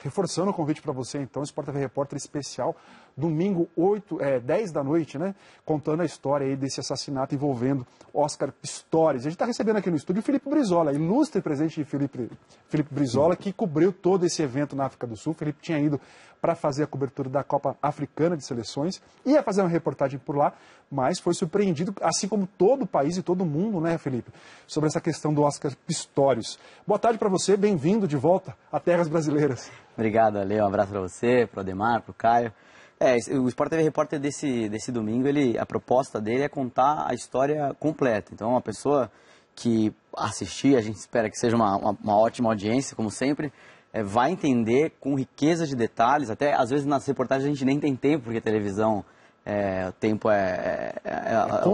reforçando o convite para você, então, Sport TV Repórter especial, domingo 10 da noite, né? Contando a história aí desse assassinato envolvendo Oscar Pistorius. A gente está recebendo aqui no estúdio o Felipe Brizola, ilustre presente de Felipe Brizola, que cobriu todo esse evento na África do Sul. O Felipe tinha ido para fazer a cobertura da Copa Africana de Seleções, ia fazer uma reportagem por lá, mas foi surpreendido, assim como todo o país e todo mundo, né, Felipe, sobre essa questão do Oscar Pistorius. Boa tarde para você, bem-vindo de volta a terras brasileiras. Obrigado, Ale, um abraço para você, para o Ademar, para o Caio. O Sport TV Repórter desse domingo, a proposta dele é contar a história completa. Então, a pessoa que assistir, a gente espera que seja uma ótima audiência, como sempre, vai entender com riqueza de detalhes. Até, às vezes, nas reportagens a gente nem tem tempo, porque a televisão, o tempo é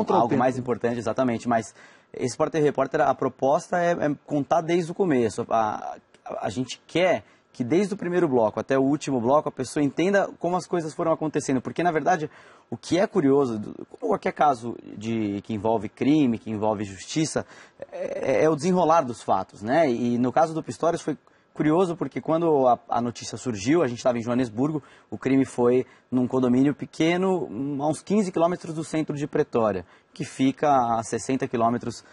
algo mais importante, exatamente. Mas esse Sport TV Repórter, a proposta é contar desde o começo. A gente quer que desde o primeiro bloco até o último bloco a pessoa entenda como as coisas foram acontecendo. Porque, na verdade, o que é curioso, como qualquer caso que envolve crime, que envolve justiça, é o desenrolar dos fatos, né? E no caso do Pistorius foi curioso porque quando a notícia surgiu, a gente estava em Joanesburgo, o crime foi num condomínio pequeno, a uns 15 quilômetros do centro de Pretória, que fica a 60 quilômetros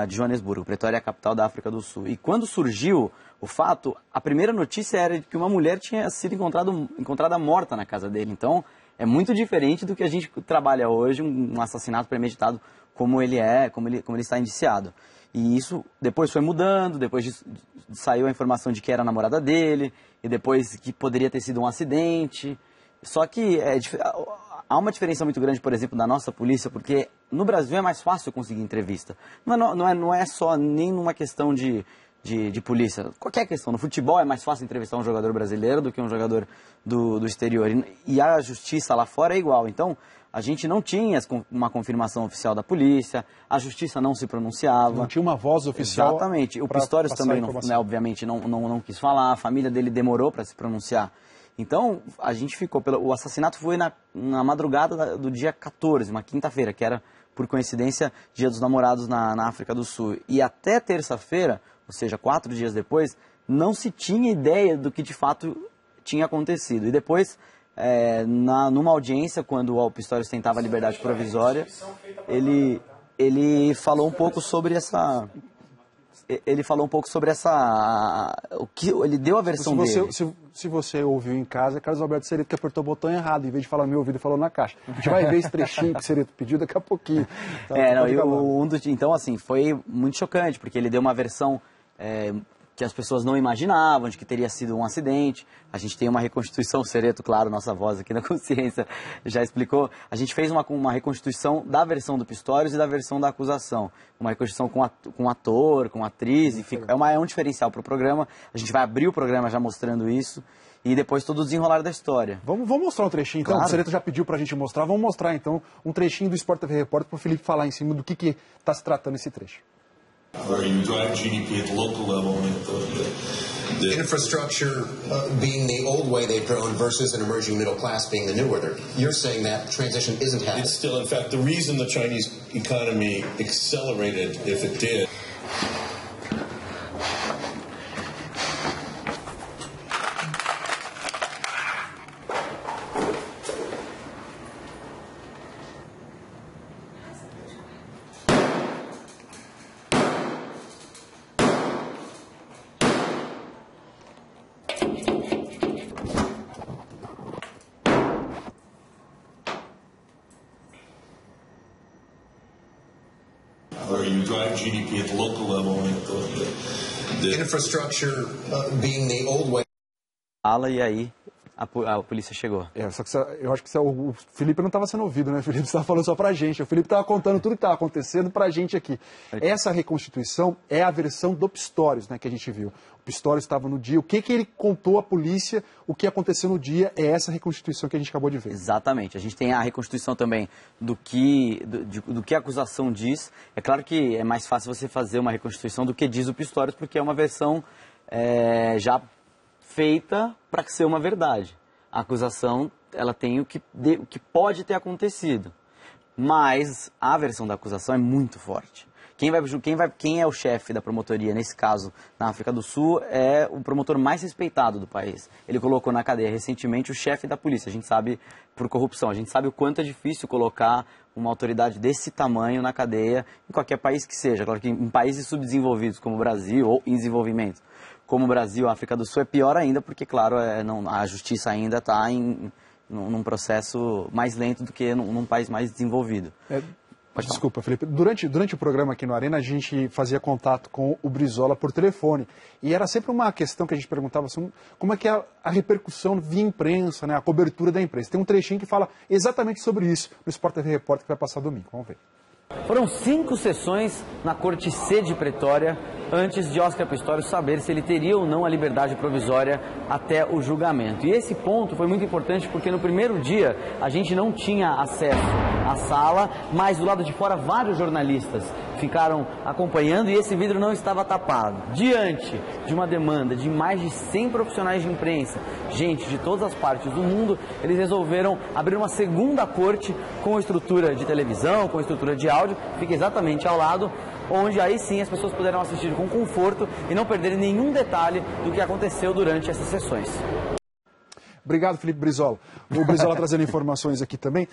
de Joanesburgo. Pretória é a capital da África do Sul. E quando surgiu o fato, a primeira notícia era de que uma mulher tinha sido encontrada morta na casa dele. Então, é muito diferente do que a gente trabalha hoje, um assassinato premeditado como ele está indiciado. E isso depois foi mudando, depois saiu a informação de que era a namorada dele, e depois que poderia ter sido um acidente. Só que há uma diferença muito grande, por exemplo, da nossa polícia, porque no Brasil é mais fácil conseguir entrevista. Não é só nem numa questão de polícia. Qualquer questão. No futebol é mais fácil entrevistar um jogador brasileiro do que um jogador do exterior. E a justiça lá fora é igual. Então, a gente não tinha uma confirmação oficial da polícia, a justiça não se pronunciava. Não tinha uma voz oficial. Exatamente. O Pistorius também, obviamente, não quis falar, a família dele demorou para se pronunciar. Então, a gente ficou... O assassinato foi na madrugada do dia 14, uma quinta-feira, que era, por coincidência, Dia dos Namorados na África do Sul. E até terça-feira, ou seja, 4 dias depois, não se tinha ideia do que de fato tinha acontecido. E depois, numa audiência, quando o Pistorius tentava a liberdade provisória, ele falou um pouco sobre essa... Ele falou um pouco sobre ele deu a versão dele. Se você ouviu em casa, é Carlos Alberto Cereto que apertou o botão errado, em vez de falar no meu ouvido, falou na caixa. A gente vai ver esse trechinho que o Cereto pediu daqui a pouquinho. Então, assim, foi muito chocante, porque ele deu uma versão que as pessoas não imaginavam, de que teria sido um acidente. A gente tem uma reconstituição, Cereto, claro, nossa voz aqui na consciência já explicou. A gente fez uma reconstituição da versão do Pistorius e da versão da acusação. Uma reconstituição com ator, com atriz, enfim, é um diferencial para o programa. A gente vai abrir o programa já mostrando isso e depois todo o desenrolar da história. Vamos mostrar um trechinho, então. Claro. O Cereto já pediu para a gente mostrar. Vamos mostrar, então, um trechinho do Sport TV Repórter para o Felipe falar em cima do que está se tratando esse trecho. Where you drive GDP at the local level and the infrastructure being the old way they've grown versus an emerging middle class being the new order. You're saying that transition isn't happening. It's still, in fact, the reason the Chinese economy accelerated, if it did. Where you drive GDP at the local level and the infrastructure being the old way. E aí a polícia chegou. Só que eu acho que o Felipe não estava sendo ouvido, né? O Felipe estava falando só pra gente. O Felipe estava contando tudo que estava acontecendo pra gente aqui. Essa reconstituição é a versão do Pistorius, né, que a gente viu. O Pistorius estava no dia. O que ele contou à polícia, o que aconteceu no dia, é essa reconstituição que a gente acabou de ver. Exatamente. A gente tem a reconstituição também do que a acusação diz. É claro que é mais fácil você fazer uma reconstituição do que diz o Pistorius, porque é uma versão já feita para ser uma verdade. A acusação, ela tem o que pode ter acontecido. Mas a versão da acusação é muito forte. Quem é o chefe da promotoria, nesse caso, na África do Sul, é o promotor mais respeitado do país. Ele colocou na cadeia recentemente o chefe da polícia, a gente sabe, por corrupção. A gente sabe o quanto é difícil colocar uma autoridade desse tamanho na cadeia em qualquer país que seja. Claro que em países subdesenvolvidos como o Brasil, ou em desenvolvimento como o Brasil, a África do Sul, é pior ainda, porque, claro, a justiça ainda está num processo mais lento do que num país mais desenvolvido. Desculpa, Felipe. Durante o programa aqui no Arena, a gente fazia contato com o Brizola por telefone. E era sempre uma questão que a gente perguntava assim, como é que é a repercussão via imprensa, né, a cobertura da imprensa. Tem um trechinho que fala exatamente sobre isso no Sport TV Repórter que vai passar domingo. Vamos ver. Foram 5 sessões na Corte C de Pretória antes de Oscar Pistorius saber se ele teria ou não a liberdade provisória até o julgamento. E esse ponto foi muito importante porque no primeiro dia a gente não tinha acesso à sala, mas do lado de fora vários jornalistas ficaram acompanhando e esse vidro não estava tapado. Diante de uma demanda de mais de 100 profissionais de imprensa, gente de todas as partes do mundo, eles resolveram abrir uma segunda corte com estrutura de televisão, com estrutura de áudio, fica exatamente ao lado, onde aí sim as pessoas puderam assistir com conforto e não perderem nenhum detalhe do que aconteceu durante essas sessões. Obrigado, Felipe Brizola. O Brizola trazendo informações aqui também.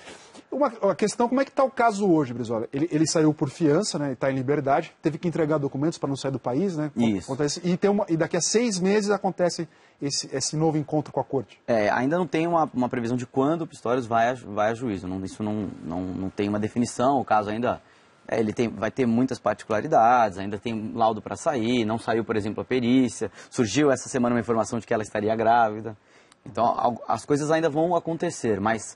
Uma questão, como é que está o caso hoje, Brizola? Ele saiu por fiança, né? Está em liberdade, teve que entregar documentos para não sair do país, né? Isso. Acontece, e daqui a 6 meses acontece esse novo encontro com a corte. Ainda não tem uma previsão de quando o Pistorius vai a juízo. Isso não tem uma definição, o caso ainda... vai ter muitas particularidades, ainda tem laudo para sair, não saiu, por exemplo, a perícia. Surgiu essa semana uma informação de que ela estaria grávida. Então, as coisas ainda vão acontecer, mas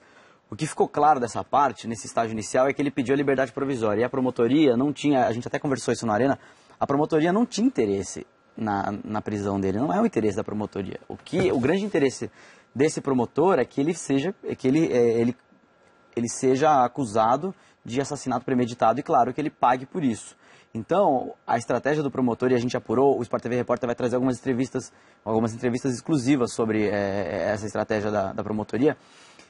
o que ficou claro dessa parte, nesse estágio inicial, é que ele pediu a liberdade provisória. E a promotoria não tinha, a gente até conversou isso na Arena, a promotoria não tinha interesse na prisão dele, não é o interesse da promotoria. O grande interesse desse promotor é que ele seja acusado de assassinato premeditado e, claro, que ele pague por isso. Então, a estratégia do promotor, e a gente apurou, o Sport TV Repórter vai trazer algumas entrevistas exclusivas sobre essa estratégia da promotoria,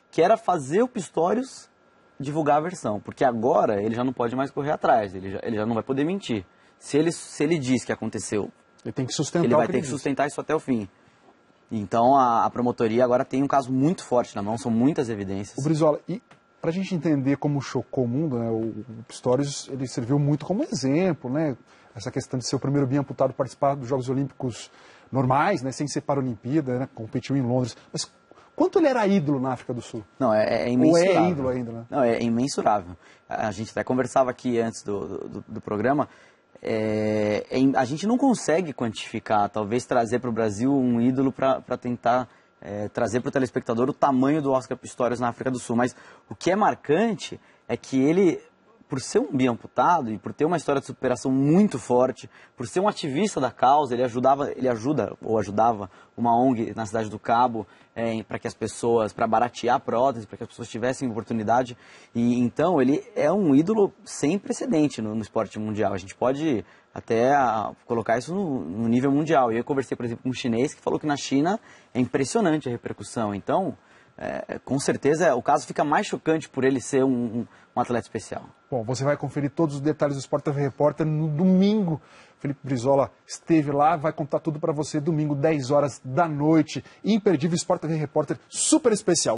que era fazer o Pistorius divulgar a versão, porque agora ele já não pode mais correr atrás, ele já não vai poder mentir. Se ele diz que aconteceu, ele tem que sustentar ele vai ter que sustentar isso até o fim. Então, a promotoria agora tem um caso muito forte na mão, são muitas evidências. O Brizola, e para a gente entender como chocou o mundo, né, o Pistorius ele serviu muito como exemplo, né? Essa questão de ser o primeiro biamputado a participar dos Jogos Olímpicos normais, né, sem ser Paralimpíada, né, competiu em Londres. Mas quanto ele era ídolo na África do Sul? Não, é imensurável. Ou é ídolo ainda, né? Não, é imensurável. A gente até conversava aqui antes do programa. A gente não consegue quantificar, talvez trazer para o Brasil um ídolo para tentar trazer para o telespectador o tamanho do Oscar Pistorius na África do Sul. Mas o que é marcante é que ele, por ser um biamputado e por ter uma história de superação muito forte, por ser um ativista da causa, ele ajudava uma ONG na cidade do Cabo para que as pessoas, para baratear a prótese, para que as pessoas tivessem oportunidade. E então ele é um ídolo sem precedente no esporte mundial. A gente pode até colocar isso no nível mundial. E eu conversei, por exemplo, com um chinês que falou que na China é impressionante a repercussão. Então, com certeza, o caso fica mais chocante por ele ser um atleta especial. Bom, você vai conferir todos os detalhes do Sport TV Repórter no domingo. Felipe Brizola esteve lá, vai contar tudo para você domingo, 10 horas da noite. Imperdível Sport TV Repórter super especial.